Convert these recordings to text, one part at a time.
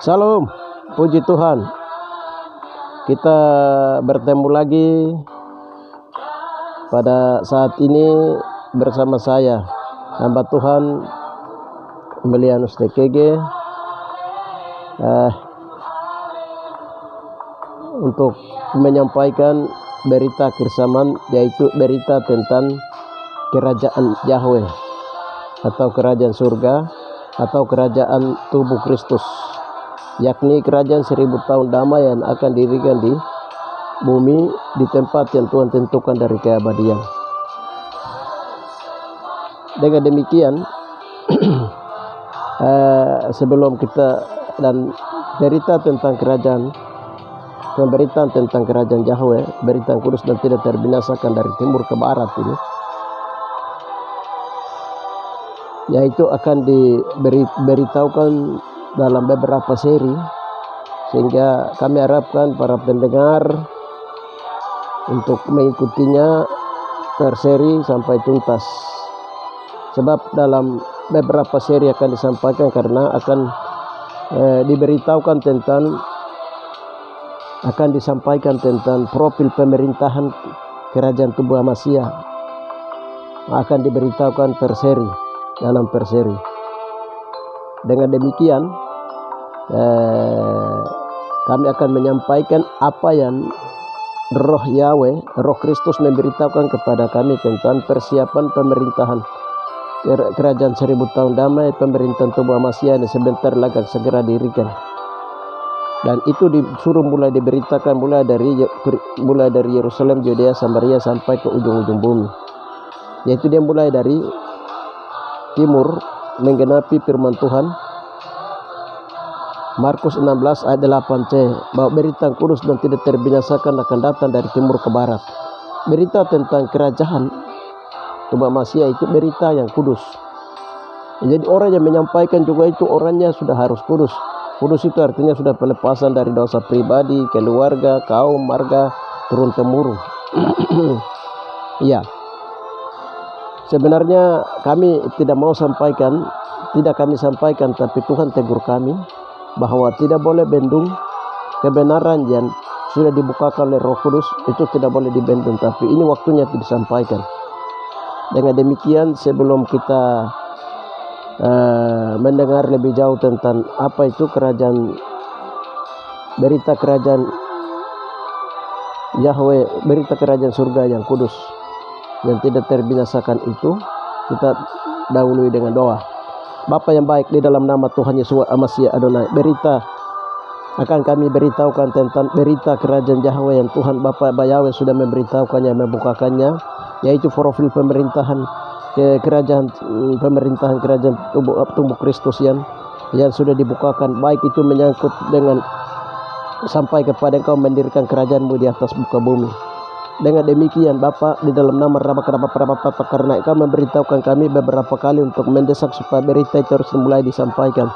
Salam, puji Tuhan. Kita bertemu lagi pada saat ini bersama saya, hamba Tuhan Emilianus TKG, untuk menyampaikan berita kebersamaan, yaitu berita tentang kerajaan Yahweh atau kerajaan surga atau kerajaan tubuh Kristus, yakni kerajaan 1000 tahun damai yang akan didirikan di bumi di tempat yang Tuhan tentukan dari keabadian. Dengan demikian sebelum kita dan berita tentang kerajaan, pemberitaan tentang kerajaan Yahweh, berita yang kudus dan tidak terbinasakan dari timur ke barat ini, yaitu akan diberitahukan dalam beberapa seri, sehingga kami harapkan para pendengar untuk mengikutinya per seri sampai tuntas, sebab dalam beberapa seri akan disampaikan karena akan disampaikan tentang profil pemerintahan kerajaan tubuh Amasya, akan diberitahukan per seri dalam per seri. Dengan demikian kami akan menyampaikan apa yang Roh Yahweh, Roh Kristus memberitahukan kepada kami tentang persiapan pemerintahan kerajaan 1000 tahun damai, pemerintahan tubuh Amasya yang sebentar lagi segera dirikan. Dan itu disuruh mulai diberitakan mulai dari Yerusalem, Yudea, Samaria sampai ke ujung-ujung bumi, yaitu dia mulai dari timur menggenapi firman Tuhan Markus 16 ayat 8c, bahwa berita yang kudus dan tidak terbinasakan akan datang dari timur ke barat. Berita tentang kerajaan tubuh Amasya itu berita yang kudus. Jadi orang yang menyampaikan juga itu orangnya sudah harus kudus. Kudus itu artinya sudah pelepasan dari dosa pribadi, keluarga, kaum, marga, turun temurun. Iya. Sebenarnya kami tidak kami sampaikan, tapi Tuhan tegur kami bahwa tidak boleh bendung kebenaran yang sudah dibukakan oleh Roh Kudus, itu tidak boleh dibendung, tapi ini waktunya disampaikan. Dengan demikian, sebelum kita mendengar lebih jauh tentang apa itu berita kerajaan Yahweh, berita kerajaan surga yang kudus yang tidak terbinasakan itu, kita dahului dengan doa. Bapa yang baik, di dalam nama Tuhan Yesus Amasya Adonai, berita akan kami beritahukan tentang berita kerajaan Yahweh yang Tuhan Bapa Yahweh sudah memberitahukannya, membukakannya, yaitu profil pemerintahan kerajaan tubuh Kristus yang sudah dibukakan, baik itu menyangkut dengan sampai kepada Engkau mendirikan kerajaanmu di atas muka bumi. Dengan demikian Bapa, di dalam nama Bapa, karena Engkau memberitahukan kami beberapa kali untuk mendesak supaya berita itu harus mulai disampaikan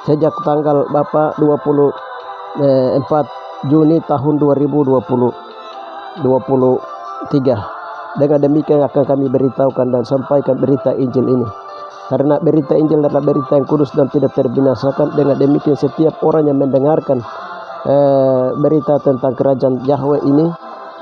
sejak tanggal Bapa 24 Juni tahun 2023. Dengan demikian akan kami beritahukan dan sampaikan berita Injil ini, karena berita Injil adalah berita yang kudus dan tidak terbinasakan. Dengan demikian setiap orang yang mendengarkan berita tentang kerajaan Yahweh ini,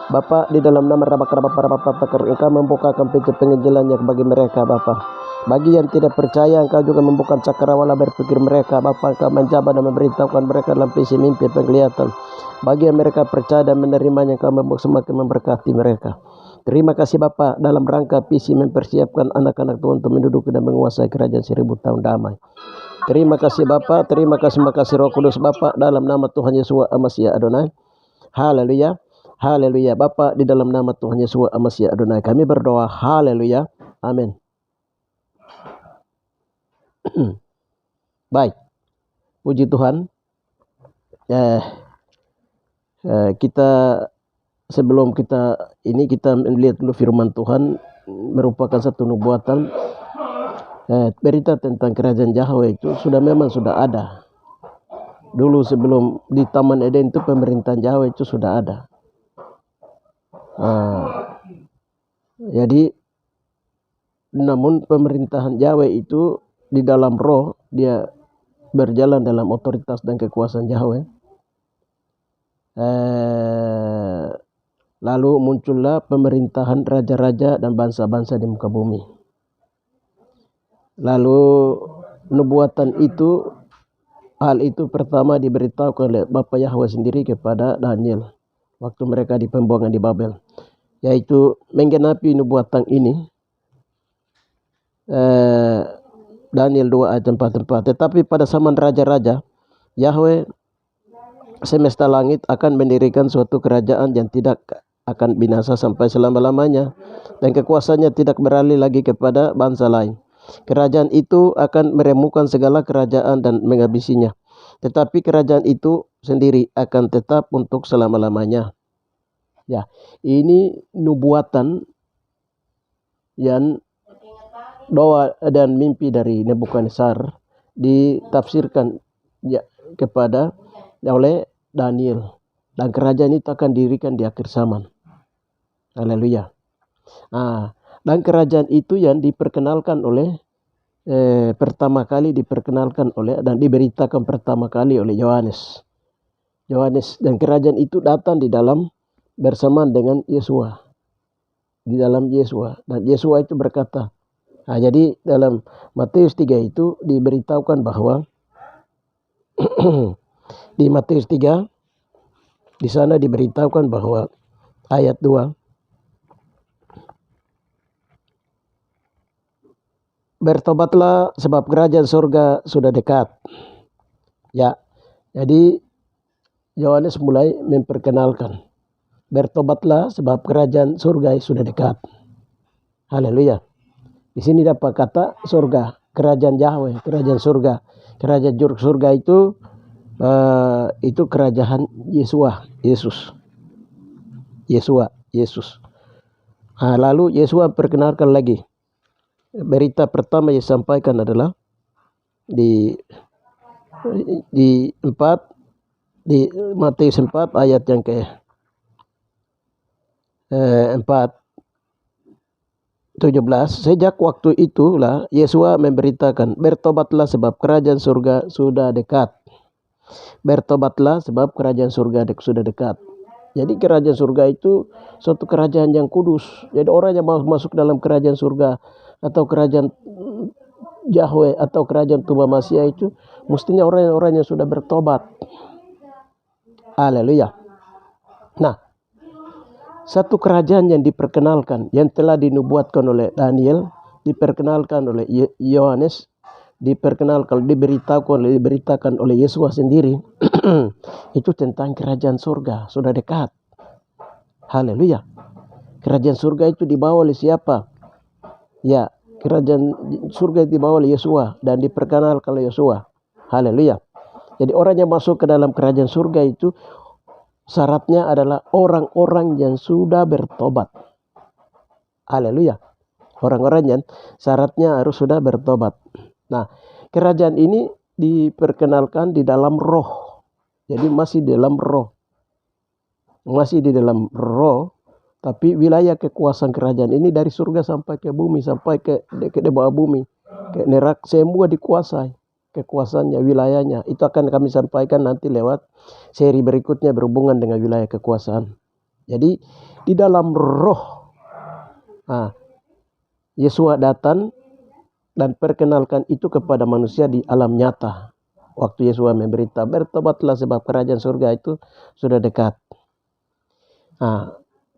Bapa, di dalam nama Bapa, Engkau membukakan pintu penginjilannya bagi mereka, Bapa. Bagi yang tidak percaya, Engkau juga membuka cakrawala berpikir mereka, Bapa. Engkau menjabat dan memberitahukan mereka dalam visi, mimpi, penglihatan. Bagi yang mereka percaya dan menerimanya, Engkau semakin memberkati mereka. Terima kasih Bapa, dalam rangka visi mempersiapkan anak-anak Tuhan untuk menduduki dan menguasai kerajaan 1000 tahun damai. Terima kasih Bapa, terima kasih Roh Kudus Bapa, dalam nama Tuhan Yesus Amasya Adonai. Haleluya. Haleluya. Bapa, di dalam nama Tuhan Yesus Amasya Adonai kami berdoa. Haleluya. Amin. Baik. Puji Tuhan. Kita sebelum kita melihat dulu firman Tuhan, merupakan satu nubuatan. Berita tentang kerajaan Yahweh itu memang sudah ada. Dulu sebelum di Taman Eden itu pemerintahan Yahweh itu sudah ada. Jadi namun pemerintahan Yahweh itu di dalam roh, dia berjalan dalam otoritas dan kekuasaan Yahweh, lalu muncullah pemerintahan raja-raja dan bangsa-bangsa di muka bumi. Lalu nubuatan itu, hal itu pertama diberitahukan oleh Bapa Yahweh sendiri kepada Daniel waktu mereka di pembuangan di Babel, yaitu menggenapi nubuatan ini. Daniel 2 ayat 4. Tetapi pada zaman raja-raja, Yahweh semesta langit akan mendirikan suatu kerajaan yang tidak akan binasa sampai selama-lamanya, dan kekuasaannya tidak beralih lagi kepada bangsa lain. Kerajaan itu akan meremukkan segala kerajaan dan menghabisinya, tetapi kerajaan itu sendiri akan tetap untuk selama-lamanya. Ya, ini nubuatan yang doa dan mimpi dari Nebukadnezar ditafsirkan kepada oleh Daniel, dan kerajaan itu akan didirikan di akhir zaman. Haleluya. Dan kerajaan itu yang diperkenalkan oleh pertama kali diperkenalkan oleh dan diberitakan pertama kali oleh Yohanes, dan kerajaan itu datang di dalam bersamaan dengan Yesua, di dalam Yesua, dan Yesua itu berkata, jadi dalam Matius 3 itu diberitahukan bahwa di Matius 3 di sana diberitahukan bahwa ayat 2, bertobatlah sebab kerajaan surga sudah dekat. Ya, jadi Yohanes mulai memperkenalkan, bertobatlah sebab kerajaan surga sudah dekat. Haleluya. Di sini dapat kata surga, kerajaan Yahweh, kerajaan surga. Kerajaan surga itu kerajaan Yesus. Lalu Yesus perkenalkan lagi. Berita pertama yang disampaikan adalah di Matius 4 ayat yang ke 17. Sejak waktu itulah Yesus memberitakan, bertobatlah sebab kerajaan surga sudah dekat. Bertobatlah sebab kerajaan surga sudah dekat. Jadi kerajaan surga itu suatu kerajaan yang kudus. Jadi orang yang mau masuk dalam kerajaan surga atau kerajaan Yahweh atau kerajaan Tuhan Masia itu mestinya orang-orang yang sudah bertobat. Haleluya. Nah, satu kerajaan yang diperkenalkan, yang telah dinubuatkan oleh Daniel, diperkenalkan oleh Yohanes, diberitakan oleh Yesus sendiri, itu tentang kerajaan surga sudah dekat. Haleluya. Kerajaan surga itu dibawa oleh siapa? Ya, kerajaan surga dibawa oleh Yesus dan diperkenalkan oleh Yesus. Haleluya. Jadi orang yang masuk ke dalam kerajaan surga itu syaratnya adalah orang-orang yang sudah bertobat. Haleluya. Orang-orang yang syaratnya harus sudah bertobat. Nah, kerajaan ini diperkenalkan di dalam roh. Jadi masih di dalam roh. Tapi wilayah kekuasaan kerajaan ini dari surga sampai ke bumi, sampai ke bawah bumi, ke neraka, semua dikuasai. Kekuasaannya, wilayahnya, itu akan kami sampaikan nanti lewat seri berikutnya berhubungan dengan wilayah kekuasaan. Jadi di dalam roh, Yesus datang dan perkenalkan itu kepada manusia di alam nyata. Waktu Yesus memberitahu, bertobatlah sebab kerajaan surga itu sudah dekat.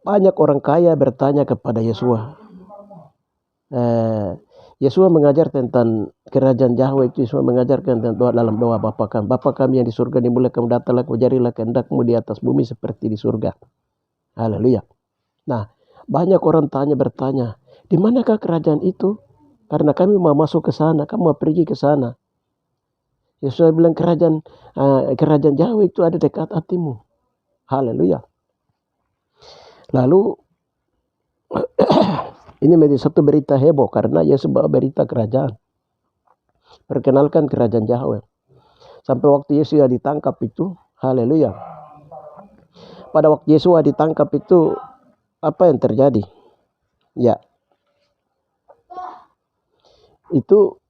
Banyak orang kaya bertanya kepada Yesus. Yesus mengajar tentang kerajaan Yahweh itu. Yesus mengajarkan tentang doa dalam doa Bapa kami yang di surga, dimuliakan datanglah jadilah kehendakmu di atas bumi seperti di surga. Haleluya. Nah, banyak orang bertanya, di manakah kerajaan itu? Karena kami mau masuk ke sana, kamu mau pergi ke sana. Yesus bilang kerajaan Yahweh itu ada dekat hatimu. Haleluya. Lalu ini menjadi satu berita heboh karena Yesus bawa berita kerajaan. Perkenalkan kerajaan Yahweh. Sampai waktu Yesus ditangkap itu, haleluya. Pada waktu Yesus ditangkap itu, apa yang terjadi? Ya. Itu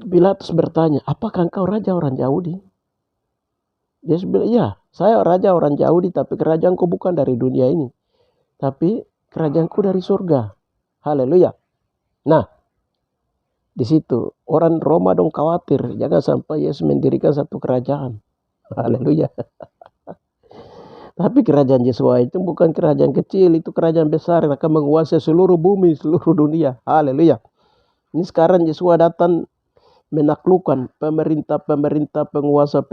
Pilatus bertanya, apakah engkau raja orang Yahudi? Yesus bilang, iya, saya raja orang Yahudi, tapi kerajaanku bukan dari dunia ini, tapi kerajaanku dari surga. Haleluya. Nah, di situ orang Roma dong khawatir, jangan sampai Yesus mendirikan satu kerajaan. Haleluya. Tapi kerajaan Yesua itu bukan kerajaan kecil, itu kerajaan besar yang akan menguasai seluruh bumi, seluruh dunia. Haleluya. Ini sekarang Yesua datang menaklukkan pemerintah-pemerintah, penguasa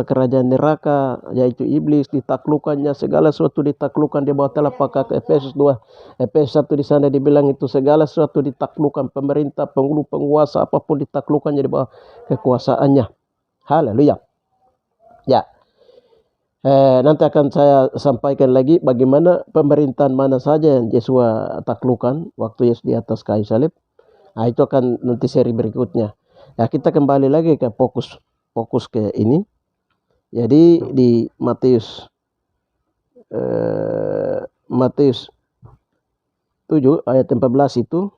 kerajaan neraka, yaitu iblis, ditaklukkannya, segala sesuatu ditaklukkan di bawah telapak kaki. Efesus 2, Efesus 1 di sana dibilang itu segala sesuatu ditaklukkan, pemerintah, penguasa apapun ditaklukkannya di bawah kekuasaannya. Haleluya. Ya. Nanti akan saya sampaikan lagi bagaimana pemerintahan mana saja yang Yesua taklukkan waktu Yesus di atas kayu salib. Nah, itu akan nanti seri berikutnya. Ya, kita kembali lagi ke fokus ke ini. Jadi di Matius 7 ayat 14 itu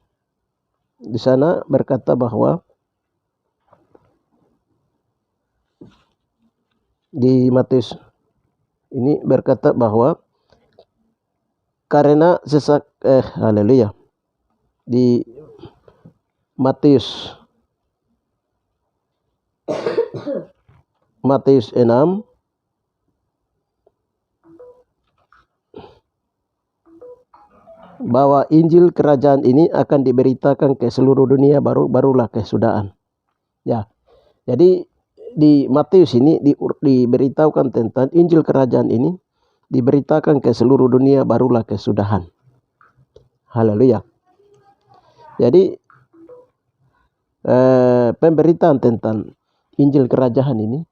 di sana berkata bahwa di Matius ini berkata bahwa karena haleluya, di Matius 6 bahwa Injil kerajaan ini akan diberitakan ke seluruh dunia, barulah kesudahan. Ya. Jadi di Matius ini diberitahukan tentang Injil kerajaan ini diberitakan ke seluruh dunia, barulah kesudahan. Haleluya. Jadi pemberitaan tentang Injil kerajaan ini,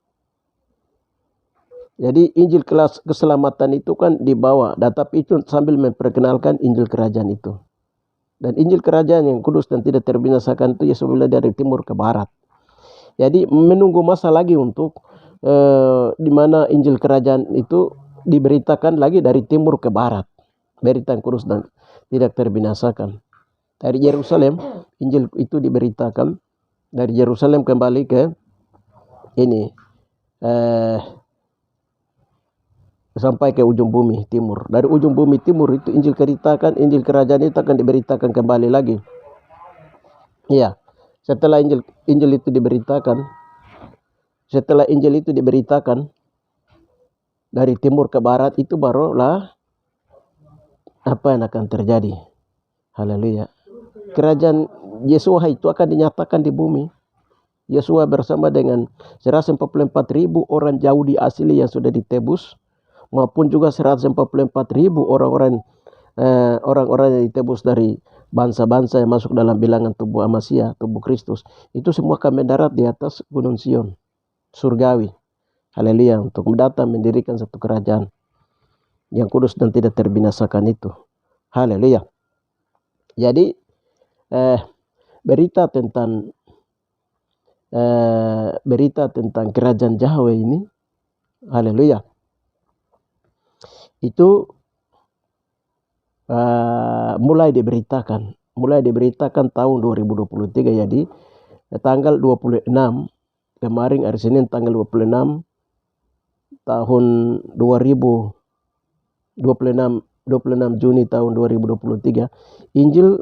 jadi Injil keselamatan itu kan dibawa, tetapi itu sambil memperkenalkan Injil kerajaan itu. Dan Injil kerajaan yang kudus dan tidak terbinasakan itu Yesus bilang dari timur ke barat. Jadi menunggu masa lagi untuk di mana Injil kerajaan itu diberitakan lagi dari timur ke barat. Berita yang kudus dan tidak terbinasakan. Dari Yerusalem Injil itu diberitakan, dari Yerusalem kembali ke ini sampai ke ujung bumi timur. Dari ujung bumi timur itu Injil kerajaan itu akan diberitakan kembali lagi. Iya. Setelah Injil itu diberitakan dari timur ke barat, itu barulah apa yang akan terjadi. Haleluya. Kerajaan Yesua itu akan dinyatakan di bumi. Yesua bersama dengan 144.000 orang Yahudi asli yang sudah ditebus, maupun juga 144.000 orang-orang yang ditebus dari bangsa-bangsa yang masuk dalam bilangan tubuh Amasya, tubuh Kristus. Itu semua akan mendarat di atas Gunung Sion, surgawi. Haleluya, untuk mendatang mendirikan satu kerajaan yang kudus dan tidak terbinasakan itu. Haleluya. Jadi berita tentang kerajaan Yahweh ini, haleluya, itu mulai diberitakan tahun 2023. Jadi tanggal 26 kemarin, hari Senin tanggal 26 tahun 26 Juni tahun 2023, Injil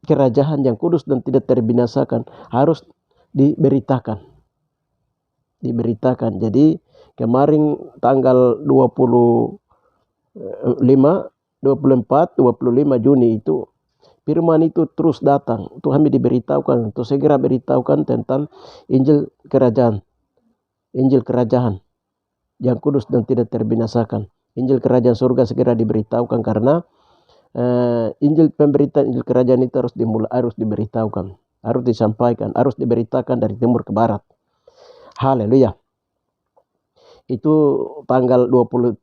kerajaan yang kudus dan tidak terbinasakan harus diberitakan. Jadi kemarin tanggal 24, 25 Juni itu firman itu terus datang. Tuhan diberitahukan, untuk segera beritahukan tentang Injil kerajaan yang kudus dan tidak terbinasakan. Injil kerajaan surga segera diberitahukan, karena pemberitaan Injil kerajaan itu harus diberitahukan, harus disampaikan, harus diberitakan dari timur ke barat. Haleluya. Itu tanggal 26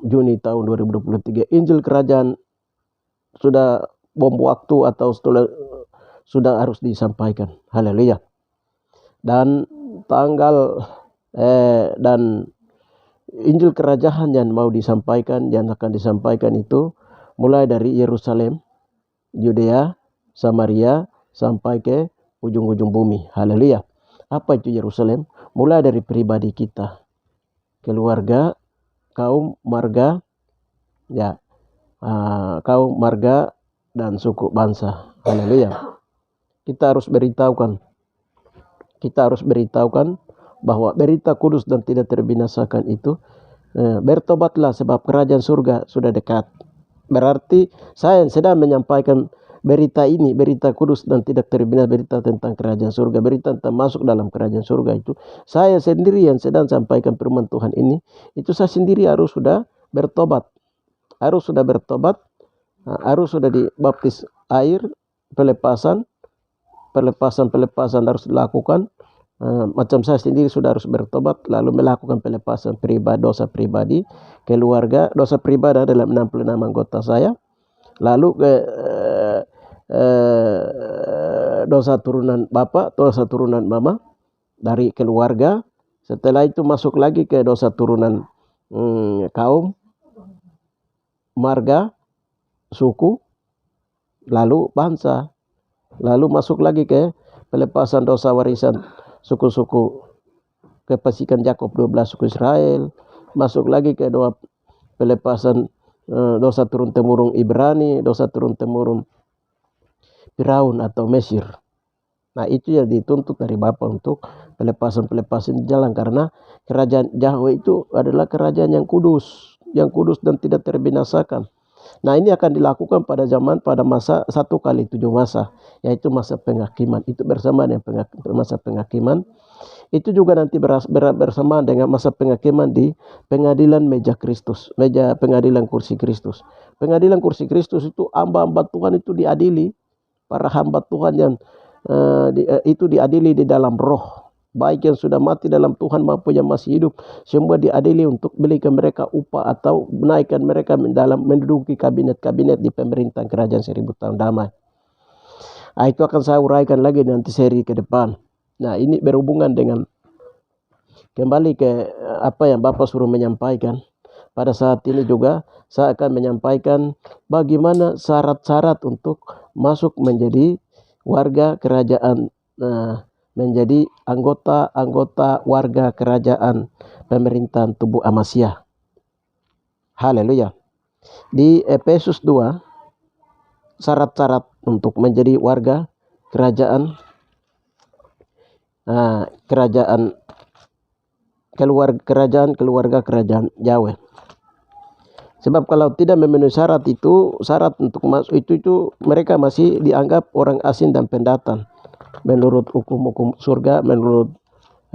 Juni tahun 2023. Injil kerajaan sudah bom waktu atau sudah harus disampaikan. Haleluya. Dan dan Injil kerajaan yang mau disampaikan, yang akan disampaikan itu mulai dari Yerusalem, Yudea, Samaria, sampai ke ujung-ujung bumi. Haleluya. Apa itu Yerusalem? Mulai dari pribadi kita, keluarga, kaum, marga, ya, kaum, marga, dan suku bangsa. Haleluya. Kita harus beritahukan bahwa berita kudus dan tidak terbinasakan itu, bertobatlah sebab kerajaan surga sudah dekat. Berarti saya sedang menyampaikan berita ini, berita kudus dan tidak terbina, berita tentang kerajaan surga, berita tentang masuk dalam kerajaan surga itu. Saya sendiri yang sedang sampaikan firman Tuhan ini, itu saya sendiri harus sudah bertobat. Harus sudah dibaptis air, pelepasan harus dilakukan. Macam saya sendiri sudah harus bertobat, lalu melakukan pelepasan dosa pribadi, keluarga, dosa pribadi dalam 66 anggota saya, lalu dosa turunan bapak, dosa turunan mama dari keluarga. Setelah itu masuk lagi ke dosa turunan kaum, marga, suku, lalu bangsa, lalu masuk lagi ke pelepasan dosa warisan suku-suku kepasikan Yakub 12 suku Israel, masuk lagi ke doa pelepasan dosa turun temurun Ibrani, dosa turun temurun Firaun atau Mesir. Nah, itu yang dituntut dari Bapa untuk pelepasan jalan, karena kerajaan Yahweh itu adalah kerajaan yang kudus dan tidak terbinasakan. Nah, ini akan dilakukan pada masa 1 kali 7 masa, yaitu masa penghakiman. Itu bersamaan dengan masa penghakiman. Itu juga nanti bersamaan dengan masa penghakiman di pengadilan meja Kristus, meja pengadilan kursi Kristus. Pengadilan kursi Kristus itu hamba-hamba Tuhan itu diadili, para hamba Tuhan yang itu diadili di dalam roh, baik yang sudah mati dalam Tuhan maupun yang masih hidup, semua diadili untuk berikan mereka upah atau menaikkan mereka dalam menduduki kabinet-kabinet di pemerintahan kerajaan 1000 tahun damai. Nah, itu akan saya uraikan lagi nanti seri ke depan. Nah, ini berhubungan dengan kembali ke apa yang Bapak suruh menyampaikan. Pada saat ini juga saya akan menyampaikan bagaimana syarat-syarat untuk masuk menjadi warga kerajaan, menjadi anggota warga kerajaan pemerintahan tubuh Amasya. Haleluya. Di Efesus 2, syarat-syarat untuk menjadi warga kerajaan kerajaan Yahweh. Sebab kalau tidak memenuhi syarat untuk masuk itu mereka masih dianggap orang asing dan pendatang. Menurut hukum-hukum surga, menurut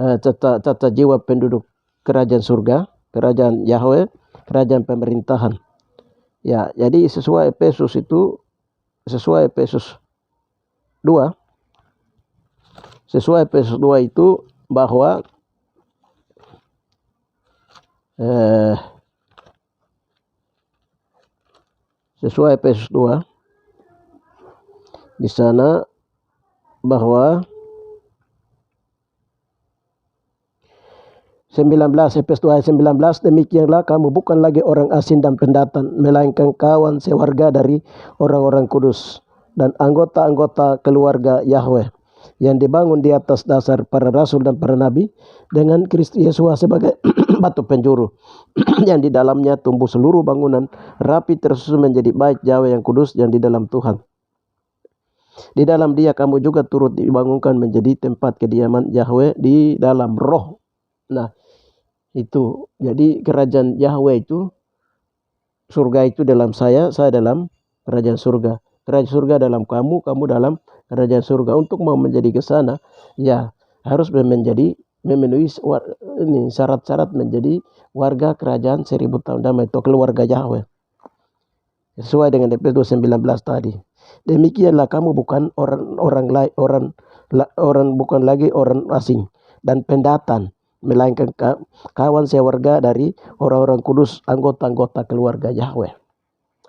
tata jiwa penduduk kerajaan surga, kerajaan Yahweh, kerajaan pemerintahan. Ya, jadi sesuai Efesus 2 itu bahwa sesuai Efesus 2 di sana bahwa 19, Efesus 2 ayat 19, demikianlah kamu bukan lagi orang asing dan pendatang, melainkan kawan sewarga dari orang-orang kudus dan anggota-anggota keluarga Yahweh yang dibangun di atas dasar para rasul dan para nabi, dengan Kristus Yesus sebagai batu penjuru yang di dalamnya tumbuh seluruh bangunan rapi tersusun menjadi bait Yahweh yang kudus yang di dalam Tuhan. Di dalam Dia kamu juga turut dibangunkan menjadi tempat kediaman Yahweh di dalam roh. Nah, itu jadi kerajaan Yahweh itu, surga itu dalam saya dalam kerajaan surga. Kerajaan surga dalam kamu dalam kerajaan surga. Untuk mau menjadi ke sana, ya harus memenuhi syarat-syarat menjadi warga kerajaan 1000 tahun damai atau keluarga Yahweh. Sesuai dengan Efesus 2:19 tadi. Demikianlah kamu bukan bukan lagi orang asing dan pendatang, melainkan kawan sewarga dari orang-orang kudus, anggota-anggota keluarga Yahweh.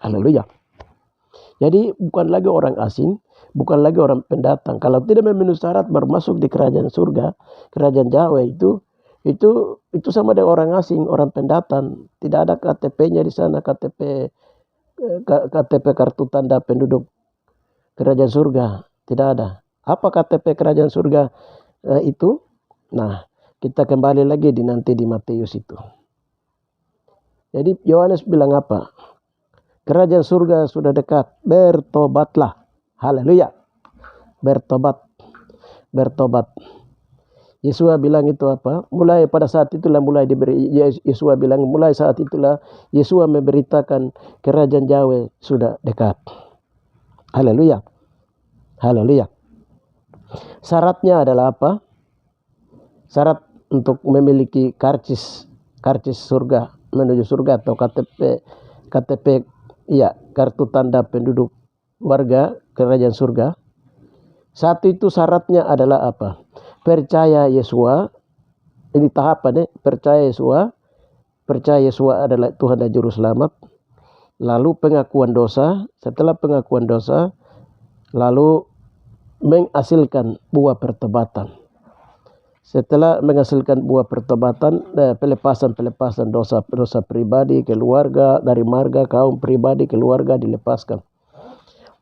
Haleluya. Jadi bukan lagi orang asing, bukan lagi orang pendatang. Kalau tidak memenuhi syarat bermasuk di kerajaan surga, kerajaan Yahweh itu sama dengan orang asing, orang pendatang. Tidak ada KTP-nya di sana, KTP kartu tanda penduduk kerajaan surga. Tidak ada. Apa KTP kerajaan surga itu? Nah, kita kembali lagi nanti di Matius itu. Jadi Yohanes bilang apa? Kerajaan surga sudah dekat, bertobatlah. Haleluya. Bertobat. Yesua bilang itu apa? Mulai pada saat itulah Yesua bilang mulai saat itulah Yesua memberitakan kerajaan Yahweh sudah dekat. Haleluya. Syaratnya adalah apa? Syarat untuk memiliki karcis surga menuju surga atau KTP ya, kartu tanda penduduk warga kerajaan surga. Satu itu syaratnya adalah apa? Percaya Yesua. Ini tahapan percaya Yesua adalah Tuhan dan Juru Selamat. Lalu pengakuan dosa. Setelah pengakuan dosa, lalu menghasilkan buah pertobatan. Setelah menghasilkan buah pertobatan, pelepasan dosa pribadi, keluarga, dari marga, kaum pribadi, keluarga dilepaskan.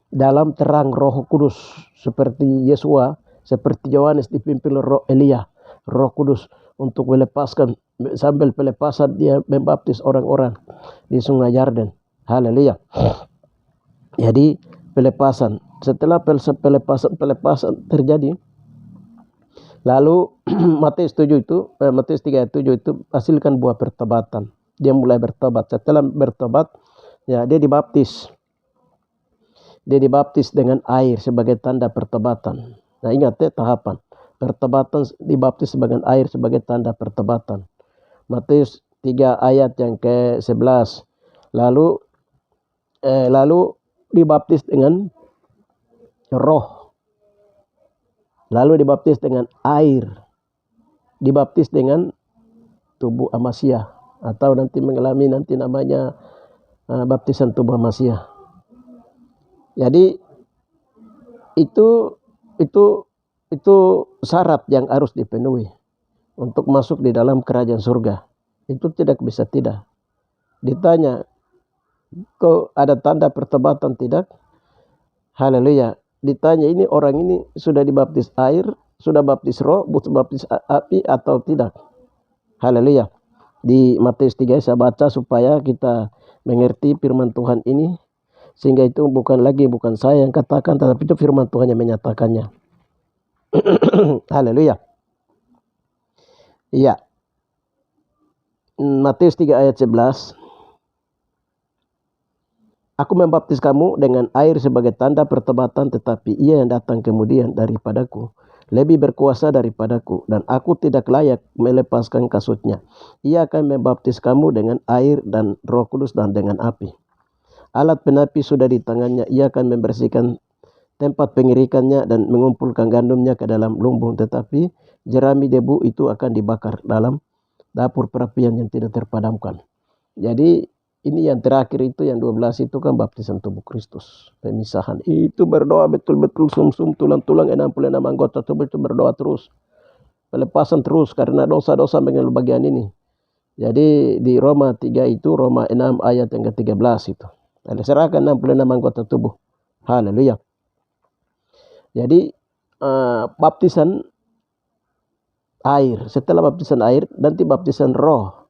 Dalam terang Roh Kudus, seperti Yesua, seperti Yohanes dipimpin Roh Elia, Roh Kudus untuk melepaskan. Sambil pelepasan dia membaptis orang-orang di Sungai Yarden. Haleluya. Jadi pelepasan. Setelah pelepasan terjadi, lalu Matius 7 itu, Matius 3:7 itu hasilkan buah pertobatan. Dia mulai bertobat. Setelah bertobat, ya dia dibaptis. Dia dibaptis dengan air sebagai tanda pertobatan. Nah, ingat tahapan. Pertobatan dibaptis sebagai air sebagai tanda pertobatan. Matius 3 ayat yang ke-11. Lalu dibaptis dengan roh. Lalu dibaptis dengan air. Dibaptis dengan tubuh Amasiah. Atau nanti mengalami namanya baptisan tubuh Amasiah. Jadi itu syarat yang harus dipenuhi untuk masuk di dalam kerajaan surga. Itu tidak bisa tidak. Ditanya, kok ada tanda pertobatan tidak? Haleluya. Ditanya, ini orang ini sudah dibaptis air, sudah baptis roh, butuh baptis api atau tidak? Haleluya. Di Matius 3 saya baca supaya kita mengerti firman Tuhan ini. Sehingga itu bukan saya yang katakan, tetapi itu firman Tuhan yang menyatakannya. Haleluya. Iya. Matius 3 ayat 11. Aku membaptis kamu dengan air sebagai tanda pertobatan, tetapi ia yang datang kemudian daripadaku lebih berkuasa daripadaku, dan aku tidak layak melepaskan kasutnya. Ia akan membaptis kamu dengan air dan Roh Kudus dan dengan api. Alat penapi sudah di tangannya. Ia akan membersihkan tempat pengirikannya dan mengumpulkan gandumnya ke dalam lumbung. Tetapi jerami debu itu akan dibakar dalam dapur perapian yang tidak terpadamkan. Jadi ini yang terakhir itu, yang 12 itu kan baptisan tubuh Kristus. Pemisahan. Itu berdoa betul-betul sum-sum tulang-tulang 66 anggota tubuh itu berdoa terus. Pelepasan terus karena dosa-dosa mengenai bagian ini. Jadi di Roma 3 itu, Roma 6 ayat yang ke-13 itu. Serahkan 66 anggota tubuh. Haleluya. Jadi baptisan air. Setelah baptisan air, nanti baptisan roh.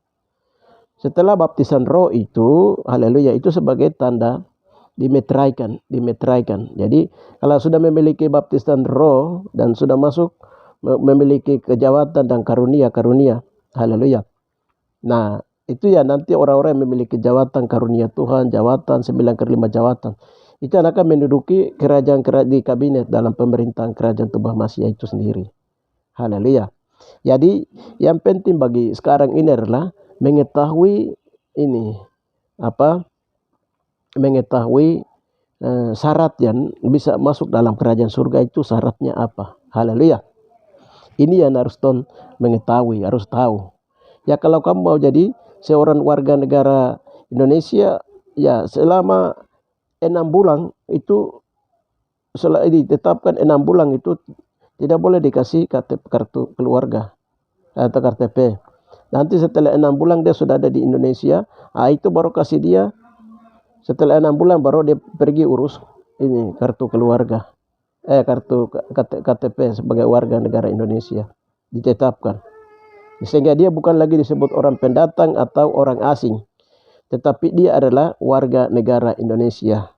Setelah baptisan roh itu, haleluya, itu sebagai tanda dimeteraikan. Jadi kalau sudah memiliki baptisan roh dan sudah masuk memiliki kejawatan dan karunia, haleluya. Nah, itu ya nanti orang-orang yang memiliki jawatan karunia Tuhan, jawatan 9/5 jawatan, itu akan menduduki kerajaan di kabinet dalam pemerintahan kerajaan tubuh Masiah itu sendiri. Haleluya. Jadi yang penting bagi sekarang ini adalah mengetahui syarat yang bisa masuk dalam kerajaan surga itu syaratnya apa. Haleluya. Ini yang harus mengetahui, harus tahu. Ya, kalau kamu mau jadi seorang warga negara Indonesia, ya selama 6 bulan itu, setelah ditetapkan 6 bulan itu tidak boleh dikasih kartu keluarga atau KTP. Nanti setelah 6 bulan dia sudah ada di Indonesia, itu baru kasih dia. Setelah 6 bulan baru dia pergi urus ini kartu keluarga. kartu KTP sebagai warga negara Indonesia ditetapkan. Sehingga dia bukan lagi disebut orang pendatang atau orang asing, tetapi dia adalah warga negara Indonesia.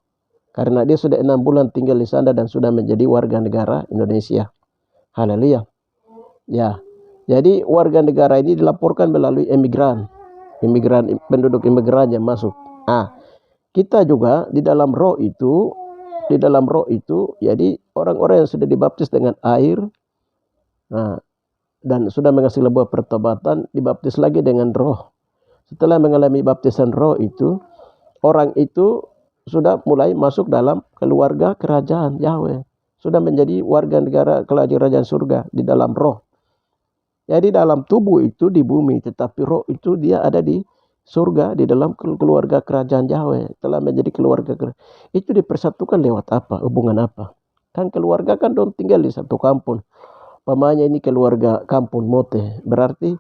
Karena dia sudah 6 bulan tinggal di sana dan sudah menjadi warga negara Indonesia. Haleluya. Ya. Jadi warga negara ini dilaporkan melalui penduduk imigran yang masuk. Kita juga di dalam roh itu, jadi orang-orang yang sudah dibaptis dengan air, dan sudah mengasihi buah pertobatan, dibaptis lagi dengan roh. Setelah mengalami baptisan roh itu, orang itu sudah mulai masuk dalam keluarga kerajaan Yahweh. Sudah menjadi warga negara kerajaan surga di dalam roh. Jadi dalam tubuh itu di bumi, tetapi roh itu dia ada di surga, di dalam keluarga kerajaan Yahweh. Telah menjadi keluarga kerajaan. Itu dipersatukan lewat apa? Hubungan apa? Kan keluarga kan dong tinggal di satu kampung. Pamanya ini keluarga kampung Mote. Berarti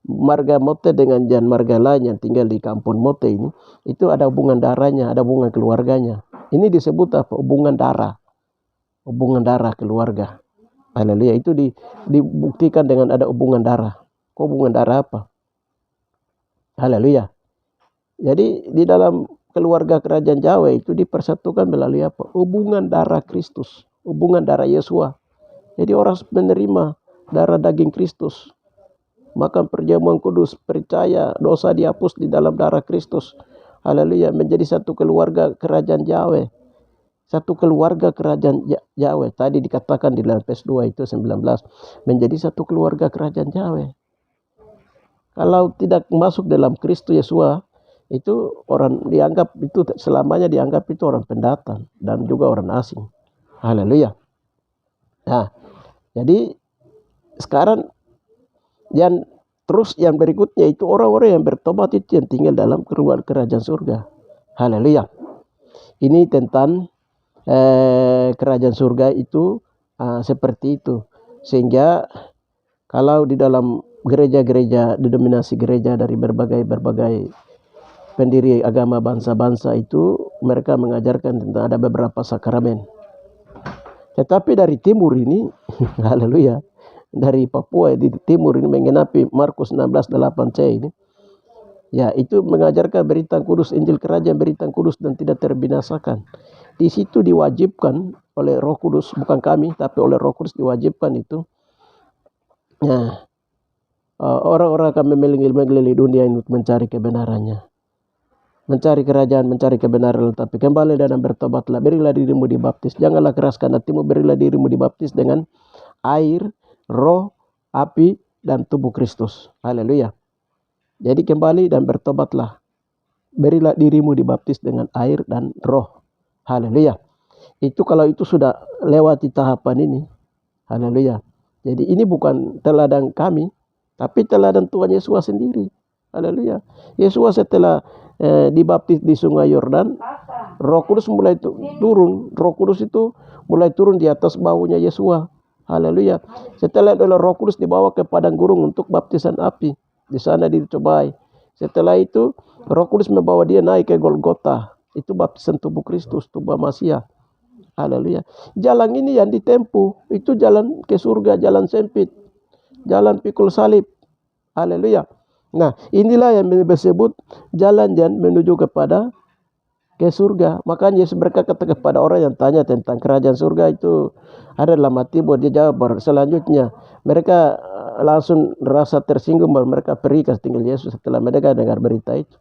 marga Mote dengan jan marga lain yang tinggal di kampung Mote ini, itu ada hubungan darahnya, ada hubungan keluarganya. Ini disebut apa? Hubungan darah. Hubungan darah keluarga. Haleluya. Itu dibuktikan dengan ada hubungan darah. Hubungan darah apa? Haleluya. Jadi di dalam keluarga kerajaan Yahweh itu dipersatukan melalui apa? Hubungan darah Kristus. Hubungan darah Yesua. Jadi orang menerima darah daging Kristus, makan perjamuan kudus, percaya dosa dihapus di dalam darah Kristus. Haleluya, menjadi satu keluarga kerajaan Yahweh. Satu keluarga kerajaan Yahweh. Tadi dikatakan di dalam Efesus 2 itu 19, menjadi satu keluarga kerajaan Yahweh. Kalau tidak masuk dalam Kristus Yesua, itu orang dianggap itu selamanya dianggap itu orang pendatang dan juga orang asing. Haleluya. Nah, jadi sekarang yang berikutnya itu orang-orang yang bertobat itu yang tinggal dalam kerajaan surga. Haleluya. Ini tentang kerajaan surga itu seperti itu. Sehingga kalau di dalam gereja-gereja, denominasi gereja dari berbagai pendiri agama bangsa-bangsa itu, mereka mengajarkan tentang ada beberapa sakramen. Tetapi dari timur ini, haleluya, dari Papua di timur ini mengenapi Markus 16:8c ini, ya itu mengajarkan berita kudus, Injil kerajaan, berita kudus dan tidak terbinasakan. Di situ diwajibkan oleh Roh Kudus, bukan kami, tapi oleh Roh Kudus diwajibkan itu. Nah, orang-orang akan mengelilingi dunia untuk mencari kebenarannya. Mencari kerajaan, mencari kebenaran, tapi kembali dan bertobatlah, berilah dirimu dibaptis, janganlah keraskan hatimu, berilah dirimu dibaptis dengan air, roh, api, dan tubuh Kristus. Haleluya. Jadi kembali dan bertobatlah, berilah dirimu dibaptis dengan air dan roh. Haleluya. Itu kalau itu sudah lewati tahapan ini. Haleluya. Jadi ini bukan teladan kami, tapi teladan Tuhan Yesus sendiri. Haleluya. Yesus setelah dibaptis di Sungai Yordan, Roh Kudus mulai turun. Roh Kudus itu mulai turun di atas bahunya Yesus. Haleluya. Setelah Roh Kudus dibawa ke padang gurun untuk baptisan api. Di sana dicobai. Setelah itu Roh Kudus membawa dia naik ke Golgota. Itu baptisan tubuh Kristus, tubuh Masiah. Haleluya. Jalan ini yang ditempuh itu jalan ke surga, jalan sempit, jalan pikul salib. Haleluya. Nah, inilah yang disebut jalan yang menuju kepada ke surga. Makanya Yesus berkata kepada orang yang tanya tentang kerajaan surga itu ada dalam hati, buat dia jawab. Selanjutnya mereka langsung rasa tersinggung bahwa mereka pergi ke tinggal Yesus setelah mereka dengar berita itu.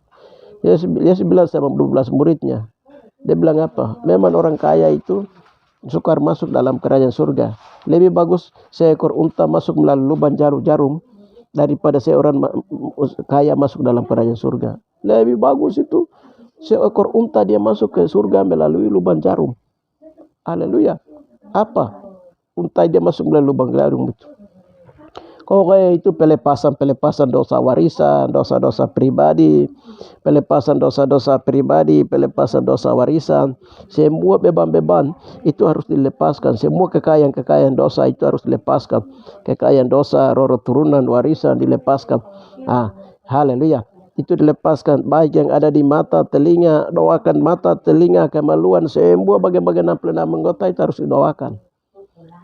Yesus bilang sama 12 muridnya, dia bilang apa? Memang orang kaya itu sukar masuk dalam kerajaan surga. Lebih bagus seekor unta masuk melalui lubang jarum daripada seorang kaya masuk dalam kerajaan surga. Lebih bagus itu seekor unta dia masuk ke surga melalui lubang jarum. Haleluya. Apa? Unta dia masuk melalui lubang jarum itu. Kok kayak itu pelepasan dosa warisan, dosa-dosa pribadi, pelepasan dosa-dosa pribadi, pelepasan dosa warisan, semua beban-beban itu harus dilepaskan. Semua kekayaan dosa itu harus dilepaskan. Kekayaan dosa, roh turunan, warisan dilepaskan. Haleluya. Itu dilepaskan. Baik yang ada di mata, telinga, doakan mata, telinga, kemaluan, semua bagian-bagian anggota itu harus didoakan.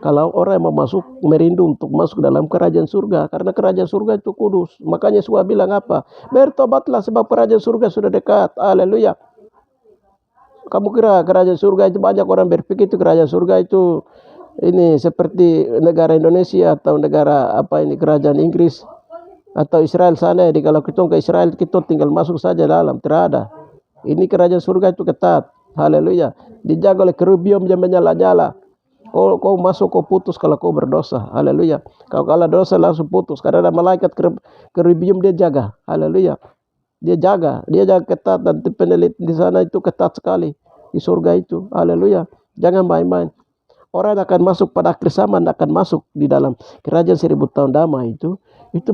kalau orang yang mau masuk merindu untuk masuk dalam kerajaan surga, karena kerajaan surga itu kudus. Makanya Yesus bilang apa? Bertobatlah sebab kerajaan surga sudah dekat. Haleluya. Kamu kira kerajaan surga itu, banyak orang berpikir itu kerajaan surga itu ini seperti negara Indonesia atau negara apa ini, kerajaan Inggris atau Israel sana. Jadi kalau kita ke Israel, kita tinggal masuk saja dalam, tidak ada. Ini kerajaan surga itu ketat. Haleluya. Dijaga oleh kerubium yang menyala-nyala. Kau masuk, kau putus kalau kau berdosa. Haleluya. Kau kalau dosa langsung putus, karena ada malaikat kerubium, dia jaga. Haleluya. Dia jaga ketat, dan penelit di sana itu ketat sekali di surga itu. Haleluya. Jangan main-main. Orang akan masuk pada akhir zaman, akan masuk di dalam kerajaan 1000 tahun damai itu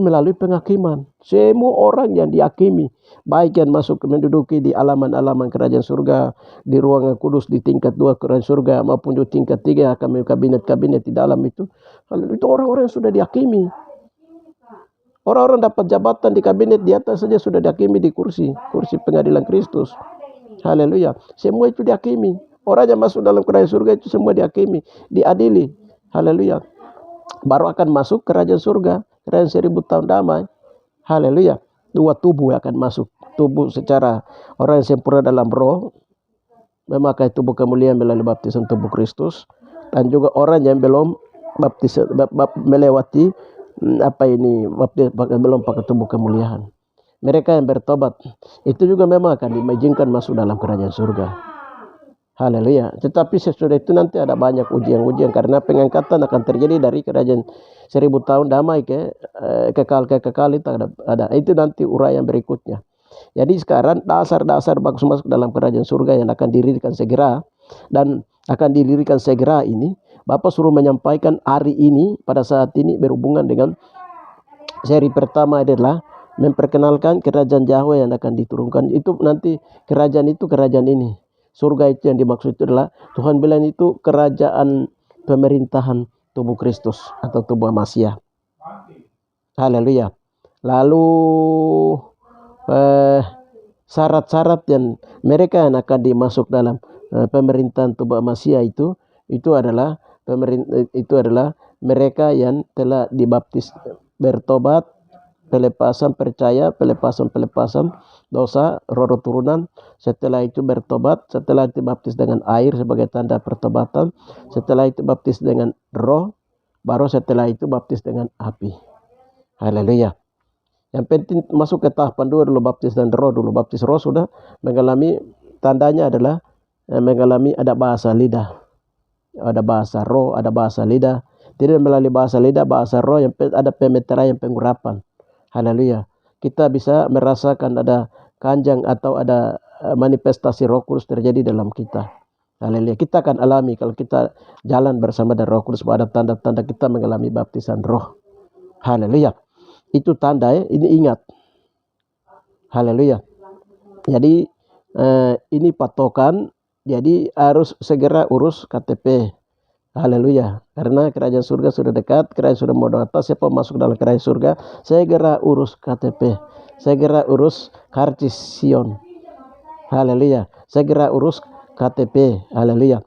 melalui penghakiman. Semua orang yang dihakimi, baik yang masuk menduduki di alaman-alaman kerajaan surga, di ruangan kudus di tingkat 2 kerajaan surga, maupun di tingkat 3 akan kabinet-kabinet di dalam itu orang-orang yang sudah dihakimi. Orang-orang dapat jabatan di kabinet di atas saja sudah dihakimi di kursi pengadilan Kristus. Haleluya. Semua itu dihakimi. Orang yang masuk dalam kerajaan surga itu semua dihakimi, diadili. Haleluya. Baru akan masuk kerajaan surga, kerajaan 1000 tahun damai. Haleluya. 2 tubuh akan masuk. Tubuh secara orang yang sempurna dalam roh, memakai tubuh kemuliaan melalui baptisan tubuh Kristus, dan juga orang yang belum baptis melewati belum pakai tubuh kemuliaan. Mereka yang bertobat itu juga memang akan diizinkan masuk dalam kerajaan surga. Haleluya. Tetapi sesudah itu nanti ada banyak ujian-ujian, karena pengangkatan akan terjadi dari kerajaan 1000 tahun damai ke kekal itu ada. Itu nanti uraian berikutnya. Jadi sekarang dasar-dasar bagus masuk dalam kerajaan surga yang akan didirikan segera, dan akan didirikan segera ini Bapak suruh menyampaikan hari ini, pada saat ini, berhubungan dengan seri pertama adalah memperkenalkan kerajaan Yahweh yang akan diturunkan. Itu nanti kerajaan itu, kerajaan ini. Surga itu yang dimaksud itu adalah, Tuhan bilang itu kerajaan pemerintahan tubuh Kristus atau tubuh Masiah. Haleluya. Lalu syarat-syarat yang mereka yang akan dimasuk dalam pemerintahan tubuh Masiah itu adalah mereka yang telah dibaptis, bertobat, pelepasan percaya, pelepasan dosa, roh turunan. Setelah itu bertobat, setelah itu baptis dengan air sebagai tanda pertobatan, setelah itu baptis dengan roh, baru setelah itu baptis dengan api. Haleluya. Yang penting masuk ke tahapan 2 dulu, baptis dan roh dulu. Baptis roh sudah mengalami, tandanya adalah mengalami ada bahasa lidah, ada bahasa roh, ada bahasa lidah. Tidak melalui bahasa lidah, bahasa roh, yang ada pemeteraian, pengurapan. Haleluya. Kita bisa merasakan ada kanjang atau ada manifestasi Roh Kudus terjadi dalam kita. Haleluya. Kita akan alami kalau kita jalan bersama dengan Roh Kudus, ada tanda-tanda kita mengalami baptisan roh. Haleluya. Itu tanda ya, ini ingat. Haleluya. Jadi ini patokan, jadi harus segera urus KTP. Haleluya. Karena kerajaan surga sudah dekat, kerajaan sudah mau datang. Siapa masuk dalam kerajaan surga, segera urus KTP, segera urus karcis Sion. Haleluya. Segera urus KTP. Haleluya.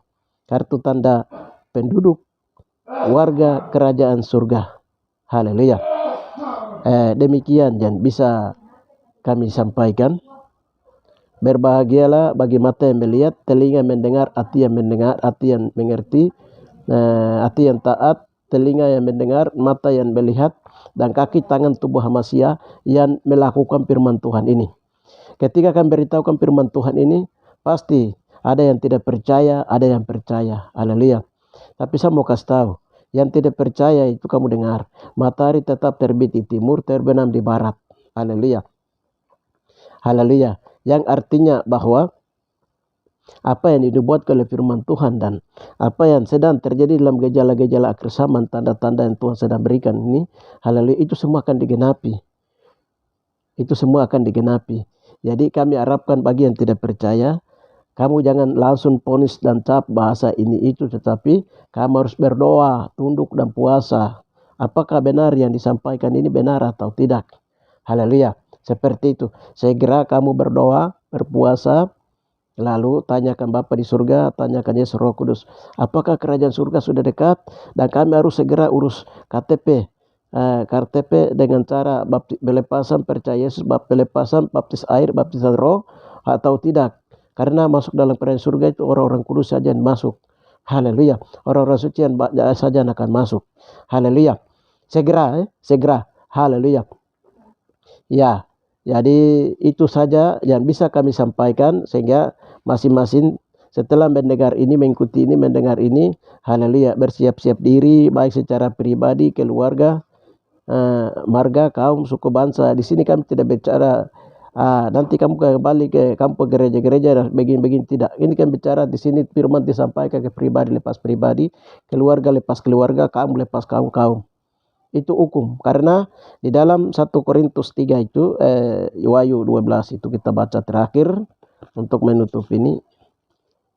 Kartu tanda penduduk warga kerajaan surga. Haleluya. Demikian yang bisa kami sampaikan. Berbahagialah bagi mata yang melihat, telinga mendengar, hati yang mendengar, hati yang mengerti, hati yang taat, telinga yang mendengar, mata yang melihat, dan kaki tangan tubuh Masiah yang melakukan firman Tuhan ini. Ketika kami beritahukan firman Tuhan ini, pasti ada yang tidak percaya, ada yang percaya. Haleluya. Tapi saya mau kasih tahu, yang tidak percaya itu kamu dengar, matahari tetap terbit di timur, terbenam di barat. Haleluya. Haleluya. Yang artinya bahwa apa yang dibuat oleh firman Tuhan dan apa yang sedang terjadi dalam gejala-gejala akhir zaman, tanda-tanda yang Tuhan sedang berikan ini, haleluya, itu semua akan digenapi. Itu semua akan digenapi. Jadi kami harapkan bagi yang tidak percaya, kamu jangan langsung ponis dan cap bahasa ini itu, tetapi kamu harus berdoa, tunduk dan puasa. Apakah benar yang disampaikan ini benar atau tidak? Haleluya. Seperti itu. Segera kamu berdoa, berpuasa, Lalu tanyakan Bapa di surga, tanyakan Yesus Roh Kudus, apakah kerajaan surga sudah dekat? Dan kami harus segera urus KTP dengan cara pelepasan percaya Yesus, pelepasan baptis air, baptisan roh atau tidak. Karena masuk dalam kerajaan surga itu orang-orang kudus saja yang masuk. Haleluya. Orang-orang suci saja akan masuk. Haleluya. Segera. Haleluya. Ya, jadi itu saja yang bisa kami sampaikan, sehingga masing-masing setelah mendengar ini, mengikuti ini, mendengar ini, haleluya, bersiap-siap diri baik secara pribadi, keluarga, marga, kaum, suku, bangsa. Di sini kami tidak bicara nanti kamu kembali ke kampung gereja-gereja dan begini-begini, tidak. Ini kan bicara di sini firman disampaikan ke pribadi lepas pribadi, keluarga lepas keluarga, kaum lepas kaum. Itu hukum. Karena di dalam 1 Korintus 3 itu Wahyu 12 itu kita baca terakhir untuk menutup ini.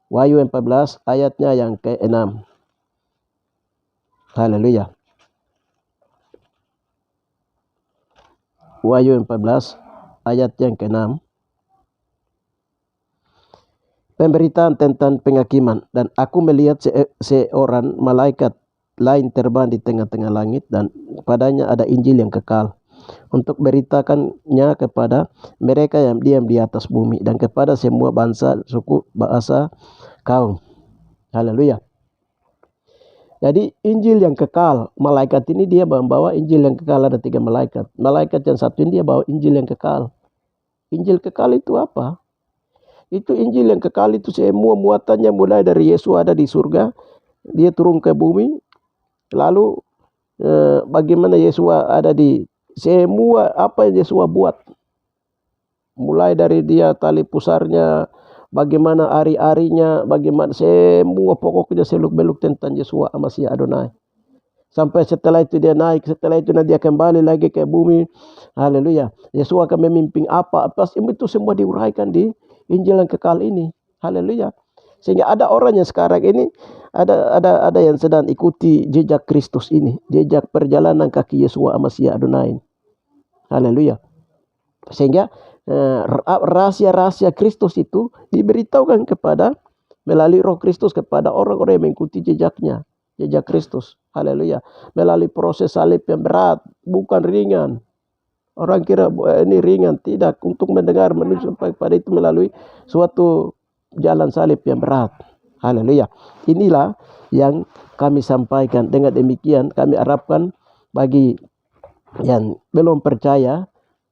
Wahyu 14 ayatnya yang ke-6. Haleluya. Wahyu 14 ayat yang ke-6. Pemberitaan tentang penghakiman. Dan aku melihat seorang malaikat lain terbang di tengah-tengah langit, dan padanya ada Injil yang kekal untuk beritakannya kepada mereka yang diam di atas bumi dan kepada semua bangsa, suku, bahasa, kaum. Haleluya. Jadi Injil yang kekal, malaikat ini dia membawa Injil yang kekal. Ada 3 malaikat. Malaikat yang satu ini dia bawa Injil yang kekal. Injil kekal itu apa? Itu Injil yang kekal itu semua muatannya mulai dari Yesus ada di surga, dia turun ke bumi, lalu bagaimana Yesus ada di semua apa yang Yesus buat, mulai dari dia tali pusarnya, bagaimana hari-harinya, bagaimana semua pokoknya seluk-beluk tentang Yesus Masih Adonai. Sampai setelah itu dia naik, setelah itu dia kembali lagi ke bumi. Haleluya. Yesus akan memimpin apa? Pasti itu semua diuraikan di Injil yang kekal ini. Haleluya. Sehingga ada orang yang sekarang ini ada yang sedang ikuti jejak Kristus ini, jejak perjalanan kaki Yesus Masih Adonai. Haleluya. Sehingga rahasia-rahasia Kristus itu diberitahukan kepada melalui Roh Kristus kepada orang-orang yang mengikuti jejaknya, jejak Kristus. Haleluya. Melalui proses salib yang berat, bukan ringan. Orang kira ini ringan, tidak. Untuk mendengar menuju sampai pada itu melalui suatu jalan salib yang berat. Haleluya. Inilah yang kami sampaikan. Dengan demikian kami harapkan bagi yang belum percaya,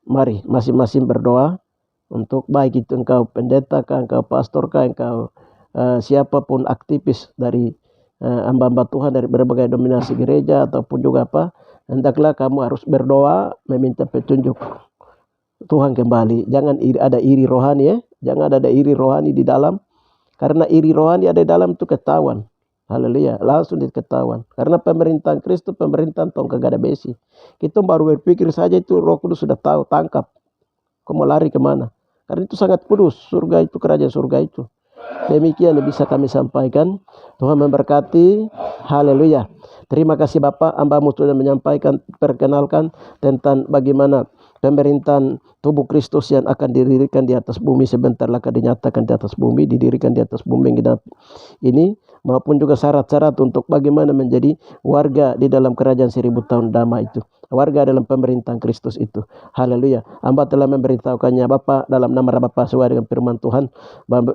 mari masing-masing berdoa untuk baik itu engkau pendeta kah, engkau pastor kah, engkau siapapun aktivis dari hamba-hamba Tuhan dari berbagai dominasi gereja ataupun juga apa, hendaklah kamu harus berdoa meminta petunjuk Tuhan kembali. Jangan ada iri rohani, jangan ada iri rohani di dalam, karena iri rohani ada di dalam itu ketahuan. Haleluya, langsung diketahuan. Karena pemerintahan Kristus, pemerintahan tongkat gada besi. Kita baru berpikir saja itu Roh Kudus sudah tahu, tangkap. Kau mau lari kemana? Karena itu sangat kudus, surga itu, kerajaan surga itu. Demikian yang bisa kami sampaikan. Tuhan memberkati. Haleluya. Terima kasih Bapak, hamba-Mu sudah menyampaikan, perkenalkan tentang bagaimana pemerintahan tubuh Kristus yang akan didirikan di atas bumi sebentar lagi dinyatakan di atas bumi, didirikan di atas bumi ini, maupun juga syarat-syarat untuk bagaimana menjadi warga di dalam kerajaan 1000 tahun damai itu, warga dalam pemerintahan Kristus itu. Haleluya. Hamba telah memberitahukannya Bapa dalam nama Bapa sesuai dengan firman Tuhan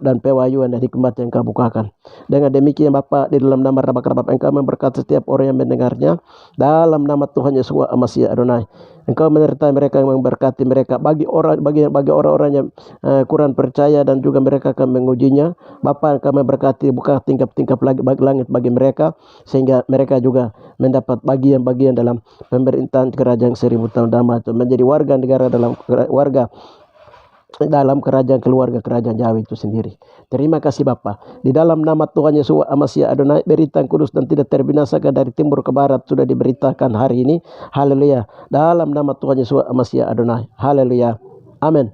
dan pewahyuan dan hikmat yang Engkau bukakan. Dengan demikian Bapa, di dalam nama Bapa Engkau memberkati setiap orang yang mendengarnya dalam nama Tuhan Yesus Masih Adonai. Engkau menyertai mereka yang memberkati mereka. Bagi orang-orang yang kurang percaya dan juga mereka akan mengujinya, Bapa Engkau memberkati, buka tingkap-tingkap lagi bagi langit bagi mereka, sehingga mereka juga mendapat bagian-bagian dalam pemerintahan kerajaan 1000 tahun damai itu, menjadi warga negara dalam kerajaan keluarga kerajaan Yahweh itu sendiri. Terima kasih Bapa. Di dalam nama Tuhan Yesus Masih Adonai, berita yang kudus dan tidak terbinasakan dari timur ke barat sudah diberitakan hari ini. Haleluya. Dalam nama Tuhan Yesus Masih Adonai. Haleluya. Amin.